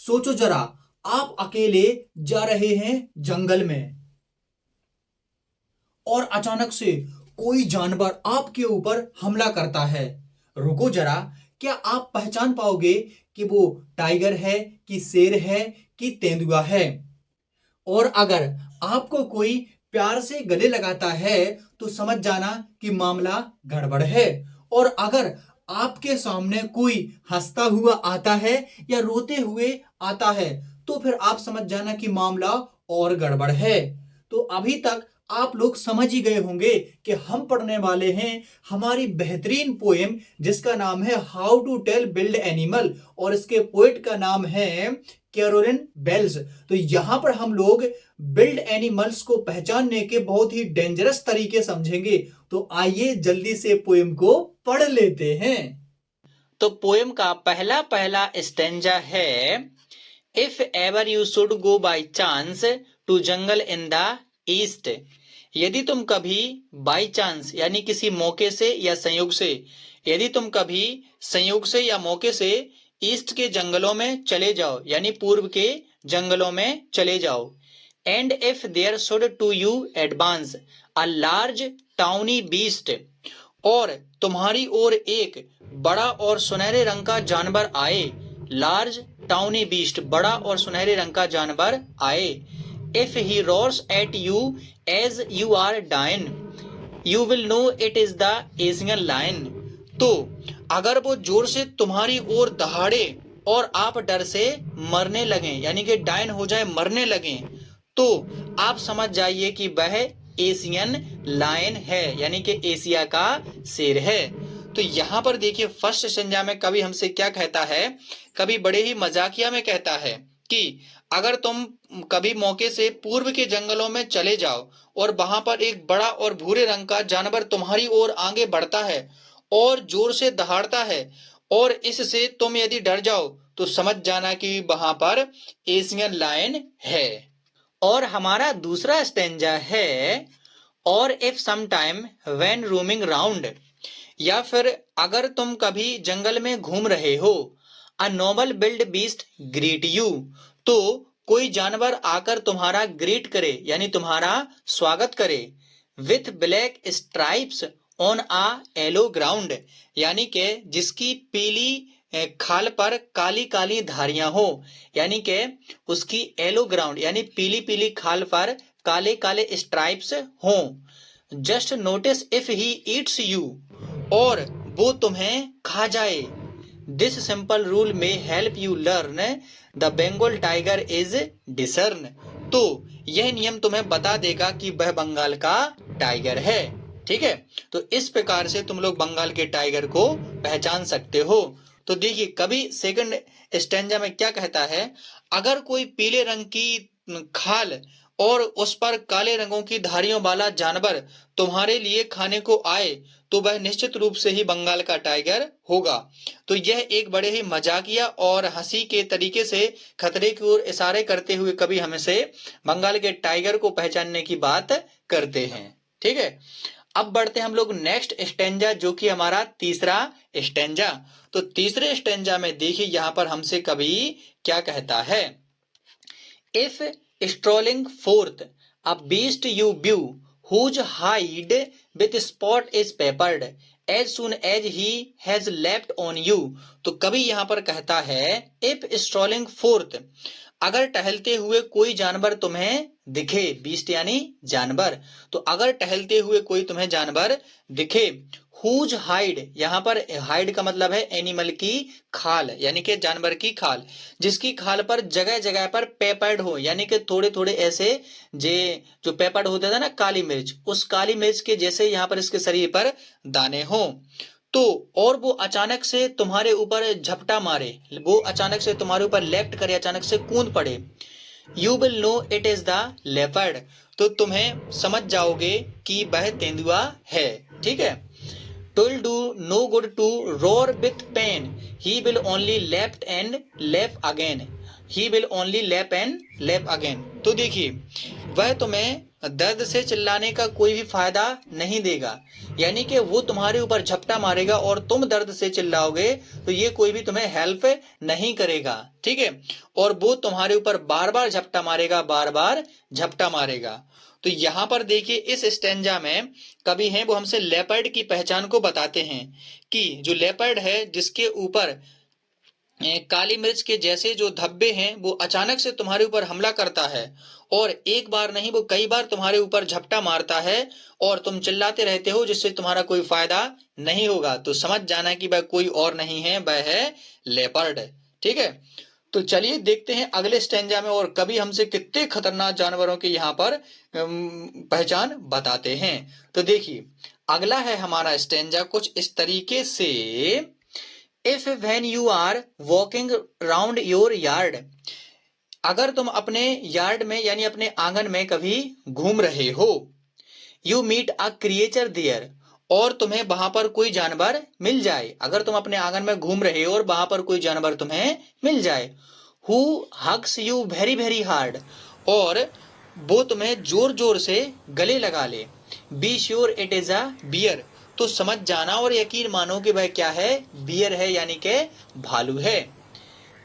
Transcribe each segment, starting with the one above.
सोचो जरा, आप अकेले जा रहे हैं जंगल में और अचानक से कोई जानवर आपके ऊपर हमला करता है। रुको जरा, क्या आप पहचान पाओगे कि वो टाइगर है कि शेर है कि तेंदुआ है? और अगर आपको कोई प्यार से गले लगाता है तो समझ जाना कि मामला गड़बड़ है। और अगर आपके सामने कोई हंसता हुआ आता है या रोते हुए आता है तो फिर आप समझ जाना कि मामला और गड़बड़ है। तो अभी तक आप लोग समझ ही गए होंगे कि हम पढ़ने वाले हैं हमारी बेहतरीन पोएम जिसका नाम है how to tell wild animal, और इसके पोएट का नाम है कैरोलिन बेल्स। तो यहां पर हम लोग बिल्ड एनिमल्स को पहचानने के बहुत ही डेंजरस तरीके समझेंगे। तो आइए जल्दी से पोएम को पढ़ लेते हैं। तो पोएम का पहला पहला स्टेंजा है, if ever you should go by chance to jungle in the east. यदि तुम कभी बाय चांस यानी किसी मौके से या संयोग से, यदि तुम कभी संयोग से या मौके से ईस्ट के जंगलों में चले जाओ यानी पूर्व के जंगलों में चले जाओ। And if there should to you advance a large tawny beast, और तुम्हारी ओर एक बड़ा और सुनहरे रंग का जानवर आए। लार्ज टाउनी बीस्ट, बड़ा और सुनहरे रंग का जानवर आए। If he roars at you as you are dying, you will know it is the Asian lion. तो अगर वो जोर से तुम्हारी ओर दहाड़े और आप डर से मरने लगे यानी कि डाइन हो जाए, मरने लगे, तो आप समझ जाइए कि वह एशियन लायन है यानी कि एशिया का शेर है। तो यहाँ पर देखिए फर्स्ट संज्ञा में कवि हमसे क्या कहता है, कवि बड़े ही मजाकिया में कहता है कि अगर तुम कभी मौके से पूर्व के जंगलों में चले जाओ और वहां पर एक बड़ा और भूरे रंग का जानवर तुम्हारी ओर आगे बढ़ता है और जोर से दहाड़ता है और इससे तुम यदि डर जाओ तो समझ जाना कि वहां पर एशियन लायन है। और हमारा दूसरा स्टेंजा है, और if some time when roaming round, या फिर अगर तुम कभी जंगल में घूम रहे हो, अ Nobel build beast greet you, तो कोई जानवर आकर तुम्हारा ग्रीट करे यानी तुम्हारा स्वागत करे। With black stripes on a yellow ground, यानी कि जिसकी पीली खाल पर काली काली धारियां हो, यानी कि उसकी येलो ग्राउंड यानी पीली पीली खाल पर काले काले स्ट्राइप्स हों। Just notice if he eats you, और वो तुम्हें खा जाए। This simple rule may help you learn the Bengal tiger is discern, तो यह नियम तुम्हें बता देगा कि वह बंगाल का टाइगर है। ठीक है, तो इस प्रकार से तुम लोग बंगाल के टाइगर को पहचान सकते हो। तो देखिए कभी सेकंड स्टेंजा में क्या कहता है, अगर कोई पीले रंग की खाल और उस पर काले रंगों की धारियों वाला जानवर तुम्हारे लिए खाने को आए तो वह निश्चित रूप से ही बंगाल का टाइगर होगा। तो यह एक बड़े ही मजाकिया और हंसी के तरीके से खतरे की ओर इशारे करते हुए कभी हमसे बंगाल के टाइगर को पहचानने की बात करते हैं। ठीक है, अब बढ़ते हम लोग नेक्स्ट स्टेंजा जो कि हमारा तीसरा स्टेंजा। तो तीसरे स्टेंजा में देखिए यहाँ पर हमसे कभी क्या कहता है, if strolling forth a beast you view whose hide with spot is peppered as soon as he has leapt on you। तो कभी यहाँ पर कहता है if strolling forth, अगर टहलते हुए कोई जानवर तुम्हें दिखे, बीस्ट यानी जानवर, तो अगर टहलते हुए कोई तुम्हें जानवर दिखे, हुज हाइड, यहाँ पर हाइड का मतलब है एनिमल की खाल यानी कि जानवर की खाल, जिसकी खाल पर जगह जगह पर पेपर्ड हो यानी कि थोड़े थोड़े ऐसे जो पेपर्ड होते थे ना काली मिर्च, उस काली मिर्च के जैसे यहाँ पर इसके शरीर पर दाने हो, तो और वो अचानक से तुम्हारे ऊपर झपटा मारे, वो अचानक से तुम्हारे ऊपर लेफ्ट करे, अचानक से कूद पड़े। You will know it is the leopard, तो तुम्हें समझ जाओगे कि वह तेंदुआ है। ठीक है, Will do no good to roar with pain, he will only lap and lap again, he will only lap and lap again। तो देखिए वह तुम्हें दर्द से चिल्लाने का कोई भी फायदा नहीं देगा। यानी कि वो तुम्हारे ऊपर झपटा मारेगा और तुम दर्द से चिल्लाओगे तो ये कोई भी तुम्हें हेल्प नहीं करेगा, ठीक है। और वो तुम्हारे ऊपर बार बार झपटा मारेगा, बार बार झपटा मारेगा। तो यहाँ पर देखिए इस स्टेंजा में कवि हैं वो हमसे लेपर्ड की पहचान को बताते हैं कि जो लेपर्ड है जिसके ऊपर काली मिर्च के जैसे जो धब्बे हैं वो अचानक से तुम्हारे ऊपर हमला करता है और एक बार नहीं वो कई बार तुम्हारे ऊपर झपटा मारता है और तुम चिल्लाते रहते हो जिससे तुम्हारा कोई फायदा नहीं होगा। तो समझ जाना कि वह कोई और नहीं है, वह है लेपर्ड, ठीक है। तो चलिए देखते हैं अगले स्टेंजा में और कभी हमसे कितने खतरनाक जानवरों की यहाँ पर पहचान बताते हैं। तो देखिए अगला है हमारा स्टेंजा कुछ इस तरीके से, if when you are walking round your yard, अगर तुम अपने यार्ड में यानी अपने आंगन में कभी घूम रहे हो, you meet a creature there, और तुम्हें वहां पर कोई जानवर मिल जाए। अगर तुम अपने आंगन में घूम रहे हो और वहां पर कोई जानवर तुम्हें मिल जाए, who hugs you very very hard, और वो तुम्हें जोर जोर से गले लगा ले, be sure it is a bear, तो समझ जाना और यकीन मानो कि वह क्या है, बियर है यानी के भालू है।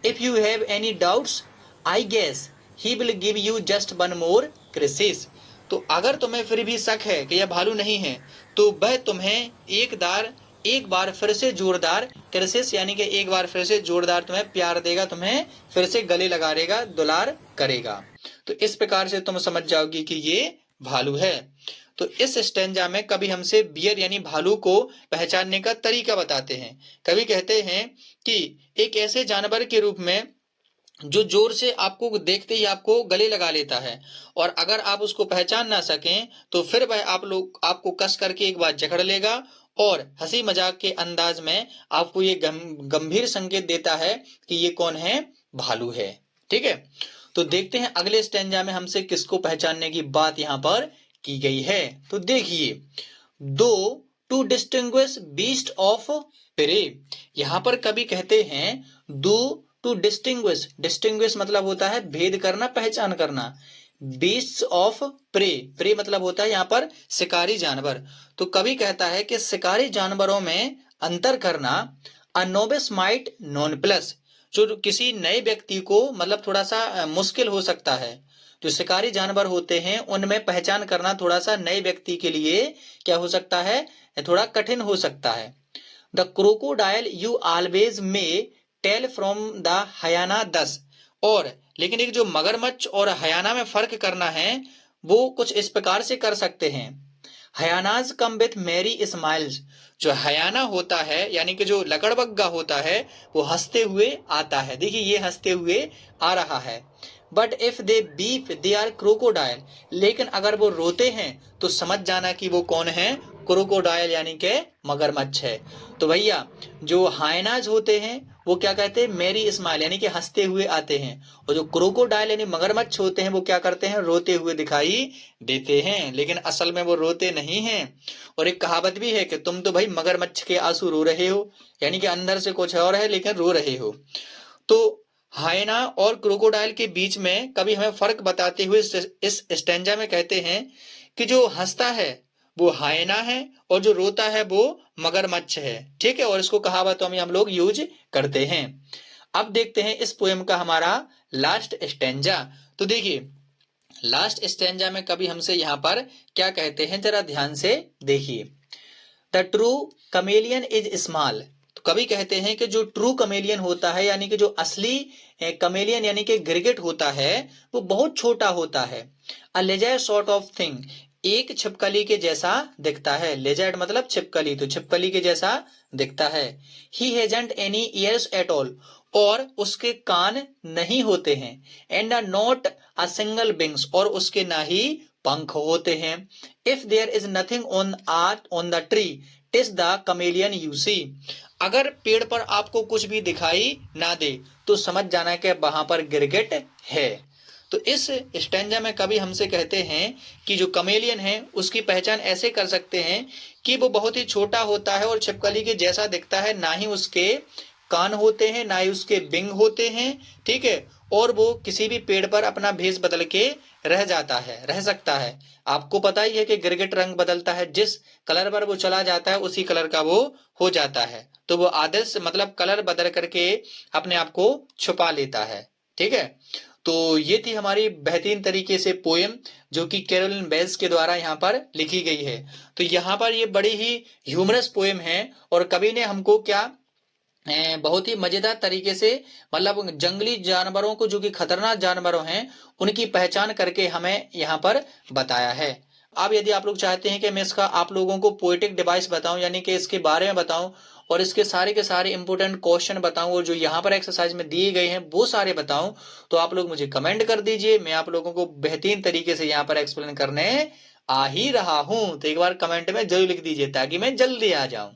If you have any doubts I guess he will give you just one more crisis, तो अगर तुम्हें फिर भी शक है कि यह भालू नहीं है तो वह तुम्हें एक बार फिर से जोरदार क्रिसिस यानी कि एक बार फिर से जोरदार तुम्हें प्यार देगा, तुम्हें फिर से गले लगा देगा, दुलार करेगा। तो इस प्रकार से तुम समझ जाओगी कि ये भालू है। तो इस स्टेंजा में कभी हमसे बियर यानी भालू को पहचानने का तरीका बताते हैं। कभी कहते हैं कि एक ऐसे जानवर के रूप में जो जोर से आपको देखते ही आपको गले लगा लेता है और अगर आप उसको पहचान ना सकें तो फिर वह आपको कस करके एक बार जकड़ लेगा और हंसी मजाक के अंदाज में आपको ये गंभीर संकेत देता है कि ये कौन है, भालू है, ठीक है। तो देखते हैं अगले स्टेंजा में हमसे किसको पहचानने की बात यहाँ पर की गई है। तो देखिए, दो to distinguish beast of prey, यहाँ पर कभी कहते हैं दो टू डिस्टिंग्विश, डिस्टिंग्विश मतलब होता है भेद करना, पहचान करना, बीस्ट ऑफ प्रे, प्रे मतलब होता है यहाँ पर शिकारी जानवर। तो कभी कहता है कि शिकारी जानवरों में अंतर करना, अ नोविस माइट नॉन प्लस, जो किसी नए व्यक्ति को मतलब थोड़ा सा मुश्किल हो सकता है। जो शिकारी जानवर होते हैं उनमें पहचान करना थोड़ा सा नए व्यक्ति के लिए क्या हो सकता है, थोड़ा कठिन हो सकता है। The crocodile you always may tell from the hyena 10, और लेकिन एक जो मगरमच्छ और हयाना में फर्क करना है वो कुछ इस प्रकार से कर सकते हैं। हयानाज कम विथ मेरी स्माइल्स, जो हयाना होता है यानी कि जो लकड़बग्गा होता है वो हंसते हुए आता है। देखिए ये हंसते हुए आ रहा है। But if they beef they are crocodile, लेकिन अगर वो रोते हैं तो समझ जाना कि वो कौन है, क्रोकोडाइल यानी के मगरमच्छ है। तो भैया जो हाइनाज होते हैं वो क्या कहते हैं, मेरी स्माइल यानी कि हंसते हुए आते हैं, और जो क्रोकोडाइल यानी मगरमच्छ होते हैं वो क्या करते हैं, रोते हुए दिखाई देते हैं, लेकिन असल में वो रोते नहीं हैं। और एक कहावत भी है कि तुम तो भाई मगरमच्छ के आंसू रो रहे हो, यानी कि अंदर से कुछ और है लेकिन रो रहे हो। तो हाइना और क्रोकोडाइल के बीच में कभी हमें फर्क बताते हुए इस स्टेंजा में कहते हैं कि जो हंसता है वो हाइना है और जो रोता है वो मगरमच्छ है, ठीक है। और इसको कहावतों में हम लोग यूज करते हैं। अब देखते हैं इस पोएम का हमारा लास्ट स्टेंजा। तो देखिए लास्ट स्टेंजा में कभी हमसे यहाँ पर क्या कहते हैं, जरा ध्यान से देखिए। The true chameleon is small, तो कभी कहते हैं कि जो ट्रू कमेलियन होता है यानी कि जो असली कमेलियन यानी कि गिरगिट होता है वो बहुत छोटा होता है। अ लेजर सॉर्ट ऑफ थिंग, एक छिपकली के जैसा दिखता है। लेजर्ड मतलब छिपकली, तो छिपकली के जैसा दिखता है। He hasn't any years at all, और उसके कान नहीं होते हैं। And a not a single wings, और उसके ना ही पंख होते हैं। If there is nothing on the tree TISS the chameleon you see, अगर पेड़ पर आपको कुछ भी दिखाई ना दे तो समझ जाना कि वहां पर गिरगिट है। तो इस स्टेंजा में कभी हमसे कहते हैं कि जो कमेलियन है उसकी पहचान ऐसे कर सकते हैं कि वो बहुत ही छोटा होता है और छिपकली के जैसा दिखता है, ना ही उसके कान होते हैं ना ही उसके बिंग होते हैं, ठीक है। और वो किसी भी पेड़ पर अपना भेष बदल के रह सकता है। आपको पता ही है कि गिरगिट रंग बदलता है, जिस कलर पर वो चला जाता है उसी कलर का वो हो जाता है। तो वो आदर्श मतलब कलर बदल करके अपने आप को छुपा लेता है। ठीक है, तो ये थी हमारी बेहतरीन तरीके से पोएम जो कि कैरोलिन वेल्स के द्वारा यहाँ पर लिखी गई है। तो यहाँ पर ये बड़ी ही ह्यूमरस पोएम है और कवि ने हमको क्या बहुत ही मजेदार तरीके से मतलब जंगली जानवरों को, जो कि खतरनाक जानवरों हैं, उनकी पहचान करके हमें यहाँ पर बताया है। अब यदि आप लोग चाहते हैं कि मैं इसका आप लोगों को पोएटिक डिवाइस बताऊं, यानी कि इसके बारे में बताऊं और इसके सारे के सारे इंपोर्टेंट क्वेश्चन बताऊं और जो यहाँ पर एक्सरसाइज में दिए गए हैं वो सारे बताऊं, तो आप लोग मुझे कमेंट कर दीजिए। मैं आप लोगों को बेहतरीन तरीके से यहाँ पर एक्सप्लेन करने आ ही रहा हूं। तो एक बार कमेंट में जरूर लिख दीजिए ताकि मैं जल्दी आ जाऊं।